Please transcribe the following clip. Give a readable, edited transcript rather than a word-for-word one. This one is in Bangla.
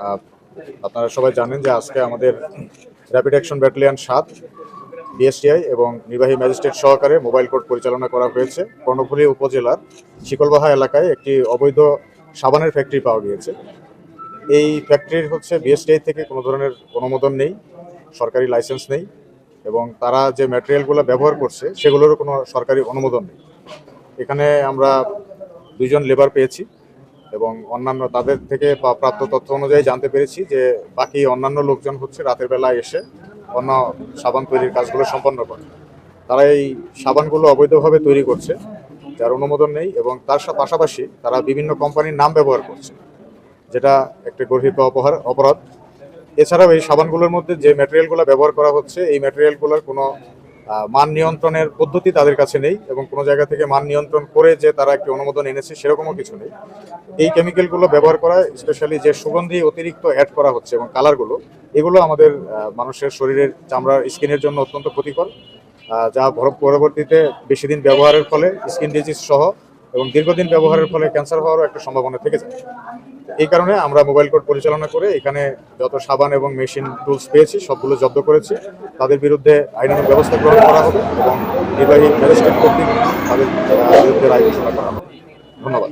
আহ, আপনারা সবাই জানেন যে আজকে আমাদের র্যাপিড অ্যাকশন ব্যাটালিয়ন 7 বিএসটিআই এবং নির্বাহী ম্যাজিস্ট্রেট সহকারে মোবাইল কোর্ট পরিচালনা করা হয়েছে। কর্ণফুলী উপজেলার শিকলবাহা এলাকায় একটি অবৈধ সাবানের ফ্যাক্টরি পাওয়া গিয়েছে। এই ফ্যাক্টরির বিএসটিআই থেকে কোনো ধরনের অনুমোদন নেই, সরকারি লাইসেন্স নেই, এবং তারা যে ম্যাটেরিয়ালগুলো ব্যবহার করছে সেগুলোরও কোনো সরকারি অনুমোদন নেই। এখানে আমরা 2জন লেবার পেয়েছি এবং অন্যান্য তাদের থেকে প্রাপ্ত তথ্য অনুযায়ী জানতে পেরেছি যে বাকি অন্যান্য লোকজন রাতের বেলায় এসে অন্য সাবান তৈরির কাজগুলো সম্পন্ন করে। তারা এই সাবানগুলো অবৈধভাবে তৈরি করছে, যার অনুমোদন নেই, এবং তার পাশাপাশি তারা বিভিন্ন কোম্পানির নাম ব্যবহার করছে, যেটা একটা গর্হিত অপরাধ। এছাড়াও এই সাবানগুলোর মধ্যে যে ম্যাটেরিয়ালগুলো ব্যবহার করা হচ্ছে, এই ম্যাটেরিয়ালগুলোর কোনো মান নিয়ন্ত্রণের পদ্ধতি তাদের কাছে নেই, এবং কোনো জায়গা থেকে মান নিয়ন্ত্রণ করে যে তারা একটি অনুমোদন এনেছে সেরকমও কিছু নেই। এই কেমিক্যালগুলো ব্যবহার করা, স্পেশালি যে সুগন্ধি অতিরিক্ত অ্যাড করা হচ্ছে এবং কালারগুলো, এগুলো আমাদের মানুষের শরীরের চামড়ার স্কিনের জন্য অত্যন্ত ক্ষতিকর, যা পরবর্তীতে বেশি দিন ব্যবহারের ফলে স্কিন ডিজিজ সহ এবং দীর্ঘদিন ব্যবহারের ফলে ক্যান্সার হওয়ারও একটা সম্ভাবনা থেকে যায়। এই কারণে আমরা মোবাইল কোর্ট পরিচালনা করে এখানে যত সাবান এবং মেশিন টুলস পেয়েছি সবগুলো জব্দ করেছি। তাদের বিরুদ্ধে আইনানুগ ব্যবস্থা গ্রহণ করা হবে এবং নির্বাহী ম্যাজিস্ট্রেট কর্তৃক তাদের বিরুদ্ধে রায় ঘোষণা করা হবে। ধন্যবাদ।